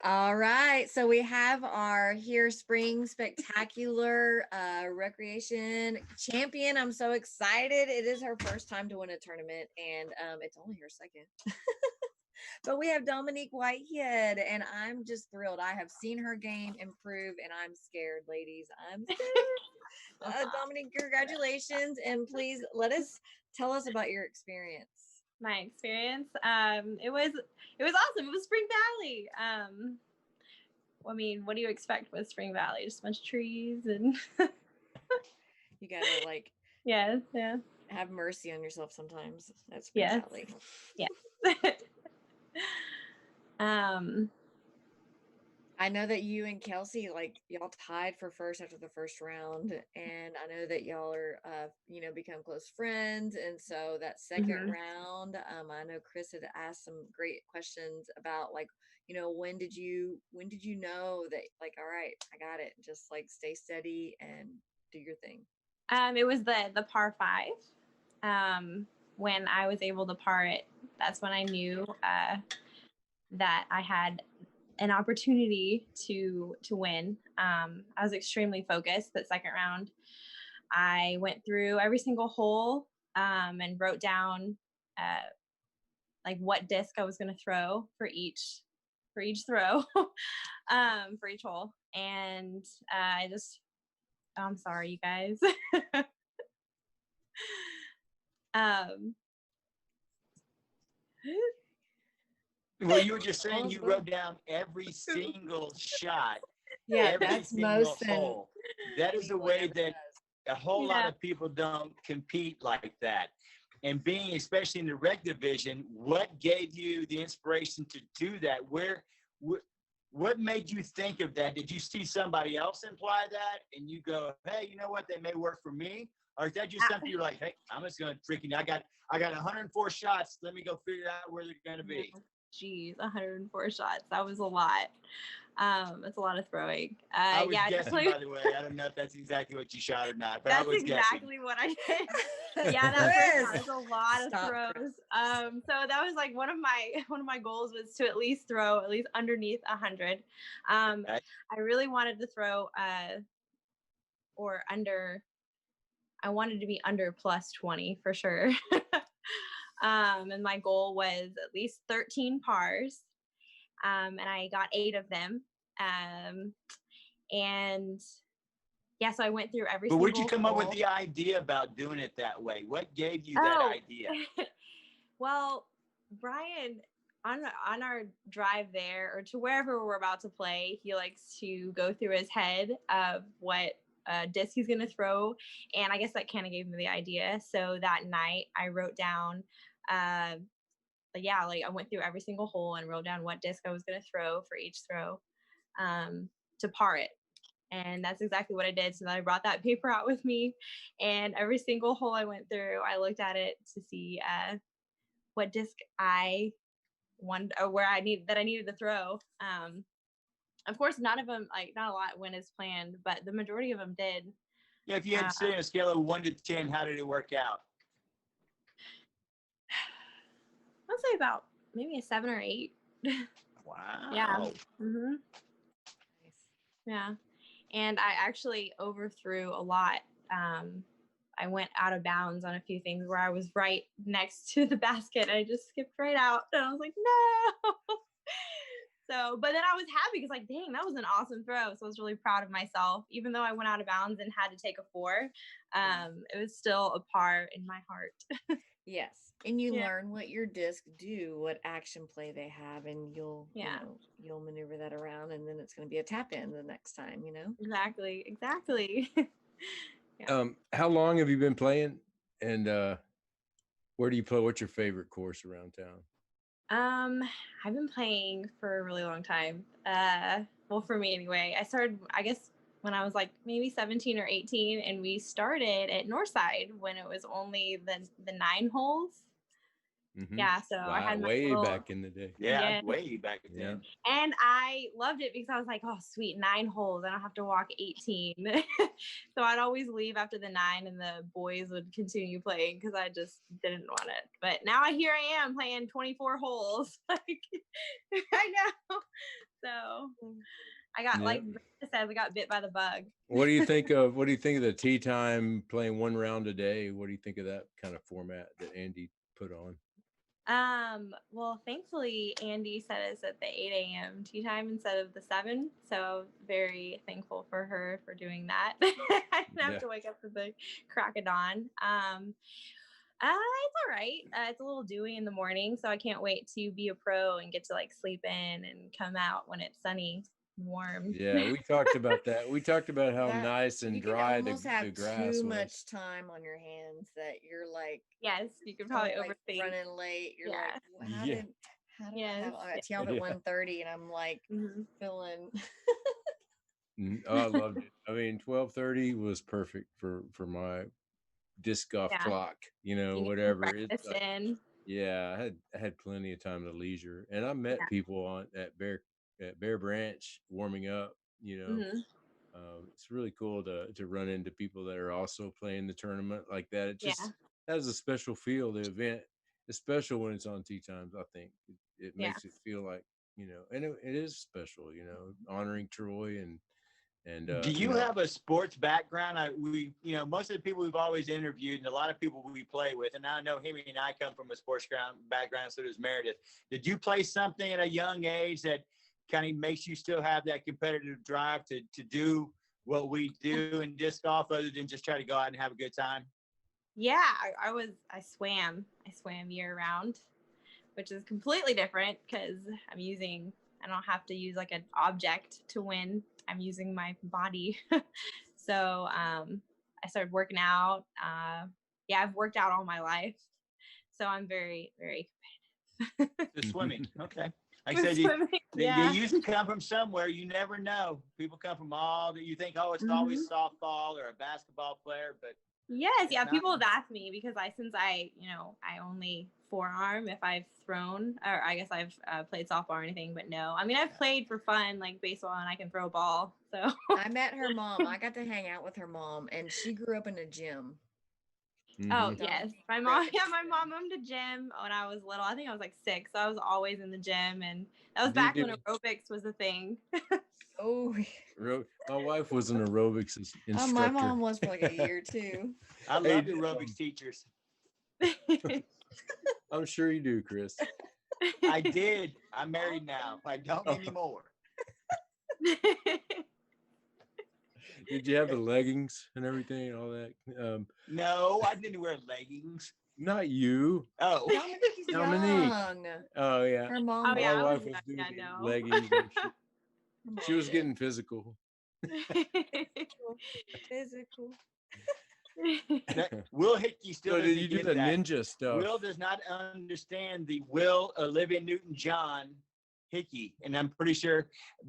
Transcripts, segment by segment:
All right, so we have our Here Spring Spectacular Recreation champion. I'm so excited. It is her first time to win a tournament, and it's only her second. But we have Dominique Whitehead, and I'm just thrilled. I have seen her game improve, and I'm scared, ladies. I'm scared. Dominique, congratulations, and please tell us about your experience. My experience, it was awesome. It was Spring Valley. I mean, what do you expect with Spring Valley? Just a bunch of trees and you gotta like yeah have mercy on yourself sometimes. That's Spring Valley. Yeah. I know that you and Kelsey, like y'all tied for first after the first round, and I know that y'all are, become close friends. And so that second round, I know Chris had asked some great questions about like, when did you know that like, all right, I got it. Just like stay steady and do your thing. It was the par 5. When I was able to par it, that's when I knew that I had an opportunity to win. I was extremely focused that second round. I went through every single hole and wrote down like what disc I was going to throw for each throw for each hole. And I'm sorry, you guys. Well, you were just saying you wrote down every single shot. Yeah, every single hole. That is a way that a whole lot of people don't compete like that. And being, especially in the rec division, what gave you the inspiration to do that? What made you think of that? Did you see somebody else imply that and you go, hey, you know what, they may work for me? Or is that just something you're like, hey, I'm just going to freaking, I got 104 shots. Let me go figure out where they're going to be. Geez, 104 shots. That was a lot. That's a lot of throwing. I was guessing, by the way. I don't know if that's exactly what you shot or not, but I was guessing. That's exactly what I did. Yeah, that was a lot of throws. So that was like one of my goals was to at least throw at least underneath 100. Okay. I really wanted to throw or under. I wanted to be under plus 20 for sure. And my goal was at least 13 pars. And I got 8 of them. And yeah, so I went through every single But where'd you come up with the idea about doing it that way? What gave you that idea? Well, Brian, on our drive there or to wherever we're about to play, he likes to go through his head of what disc he's going to throw. And I guess that kind of gave me the idea. So that night I wrote down, but yeah, like I went through every single hole and wrote down what disc I was going to throw for each throw to par it. And that's exactly what I did. So then I brought that paper out with me, and every single hole I went through, I looked at it to see what disc I wanted or where I needed to throw. Of course, none of them, like not a lot went as planned, but the majority of them did. Yeah, if you had to say on a scale of 1 to 10, how did it work out? I'd say about maybe a 7 or 8. Wow. Yeah. Mm-hmm. Nice. Yeah. And I actually overthrew a lot. I went out of bounds on a few things where I was right next to the basket. And I just skipped right out. And I was like, no. So, but then I was happy because like, dang, that was an awesome throw. So I was really proud of myself. Even though I went out of bounds and had to take a 4, it was still a par in my heart. Yes. And you learn what your disc do, what action play they have, and you'll maneuver that around, and then it's going to be a tap in the next time, Exactly. Yeah. How long have you been playing, and where do you play? What's your favorite course around town? I've been playing for a really long time. Well, for me anyway. I started, I guess, when I was like maybe 17 or 18, and we started at Northside when it was only the 9 holes. Mm-hmm. Yeah, so I had way back in the day. Yeah, way back then. Yeah. And I loved it because I was like, oh, sweet, 9 holes. I don't have to walk 18. So I'd always leave after the 9, and the boys would continue playing because I just didn't want it. But now here I am playing 24 holes. Like, I know. So I got Yeah. like Brenda said, we got bit by the bug. What do you think of the tea time playing one round a day? What do you think of that kind of format that Andy put on? Well, thankfully Andy set us at the 8 a.m. tea time instead of the 7. So very thankful for her for doing that. I didn't have to wake up at the crack of dawn. It's all right. It's a little dewy in the morning, so I can't wait to be a pro and get to like sleep in and come out when it's sunny and warm. Yeah, we talked about that. We talked about how That- nice and you can dry almost the have grass too was. much time on your hands that you're like, Yes, you could probably like overthink. running late. You're Yeah. like, well, how Yeah. did I Yes. have I tee off at 1:30 and I'm like feeling Oh, I loved it. I mean, 12:30 was perfect for my disc golf Yeah. clock. You know, You need whatever. breakfast It's like, in. yeah, I had plenty of time to leisure, and I met Yeah. people at Bear Branch warming up. You know, Mhm. it's really cool to run into people that are also playing the tournament like that. It Yeah. just has a special feel. The event is special when it's on tea times. I think it Yeah. makes it feel like, you know, and it is special. You know, honoring Troy and Do you have a sports background? Most of the people we've always interviewed and a lot of people we play with, and I know him and I come from a sports background, so does Meredith. Did you play something at a young age that kind of makes you still have that competitive drive to do what we do in disc golf other than just try to go out and have a good time? Yeah, I swam year round, which is completely different because I don't have to use like an object to win. I'm using my body. So I started working out. I've worked out all my life. So I'm very, very competitive. The swimming. Okay. Like I With said, swimming, they yeah. usually come from somewhere. You never know. People come from all that you think, oh, it's always softball or a basketball player, but Yes, it's yeah. not. People have asked me because I only forearm if I've thrown, or I guess I've played softball or anything, but no. I mean, I've played for fun, like baseball, and I can throw a ball. So I met her mom. I got to hang out with her mom, and she grew up in a gym. Oh Mhm. yes, Dominique my grew up mom. in Yeah, a my gym. mom owned a gym when I was little. I think I was like 6. So I was always in the gym, and that was Do you back when do- aerobics was a thing. Oh, My wife was an aerobics instructor. my mom was for like a year too. I Hey, love aerobics teachers. I'm sure you do, Chris. I did. I'm married now. I don't anymore. Did you have the leggings and everything and all that? No, I didn't wear leggings. Not you. Oh, Dominique's Dominique. young. Oh yeah. Her mom. Oh, My yeah, I wife was was young, doing yeah, no. leggings. And she was getting physical. Physical. Will Hickey still So doesn't did you do get the that. ninja stuff? Will does not understand the Will Olivia Newton-John Hickey, and I'm pretty sure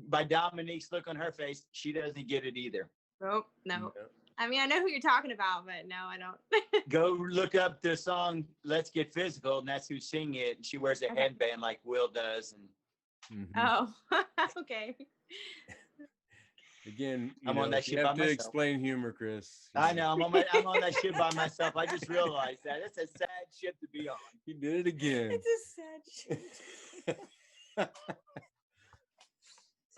by Dominique's look on her face, she doesn't get it either. Nope, no. I mean, I know who you're talking about, but no, I don't. Go look up the song "Let's Get Physical," and that's who's singing it. And she wears a headband like Will does. And Oh, okay. again, I'm on that you shit have by to myself. explain humor, Chris. I know I'm on that shit by myself. I just realized that it's a sad ship to be on. You did it again. It's a sad shit.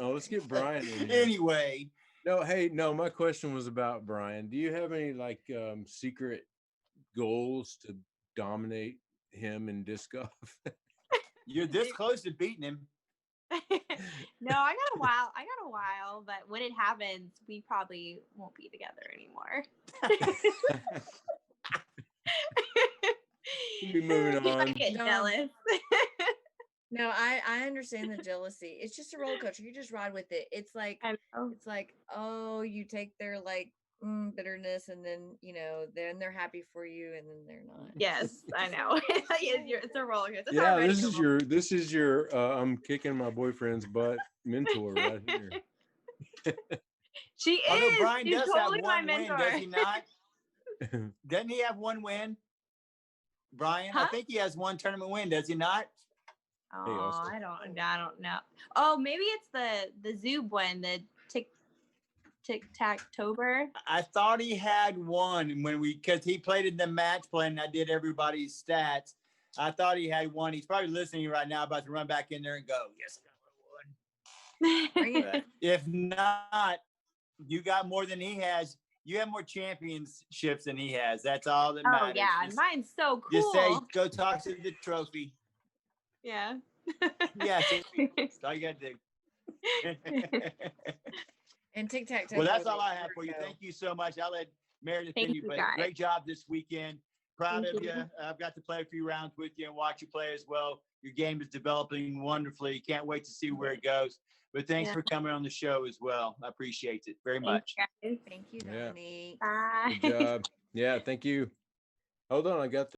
Oh, let's get Brian in here. Anyway, No, my question was about Brian. Do you have any like secret goals to dominate him in disc golf? you're this close to beating him. No, I got a while, but when it happens, we probably won't be together anymore. We'll be moving He on. might get jealous. No, I understand the jealousy. It's just a roller coaster. You just ride with it. It's like I know. it's like, oh, you take their like bitterness, and then then they're happy for you, and then they're not. Yes, I know. It's a roller coaster. It's Yeah, already this is your I'm kicking my boyfriend's butt mentor right here. She Although is. Brian She's does totally have my one win, mentor. does he not? Doesn't he have one win? Brian, I Huh? think he has one tournament win, does he not? Oh, Austin. I don't know. Oh, maybe it's the Zoob one, the Tic-Tac-Tober. I thought he had one because he played in the match play and I did everybody's stats. I thought he had one. He's probably listening right now, about to run back in there and go, yes, I got one. Bring it. But if not, you got more than he has. You have more championships than he has. That's all that Oh matters. yeah, and mine's so cool. Just say, go talk to the trophy. Yeah. Yeah, that's all you got to do. And tic-tac-toe. Well, that's photos. all I have There for we you. go. Thank you so much. I'll let Meredith Thank finish, you, but guys. great job this weekend. Proud Thank of you. you. I've got to play a few rounds with you and watch you play as well. Your game is developing wonderfully. Can't wait to see where it goes. But thanks Yeah. for coming on the show as well. I appreciate it very Thanks, much. guys. Thank you, Yeah. Dominique. Bye. Good job. Yeah, thank you. Hold on, I got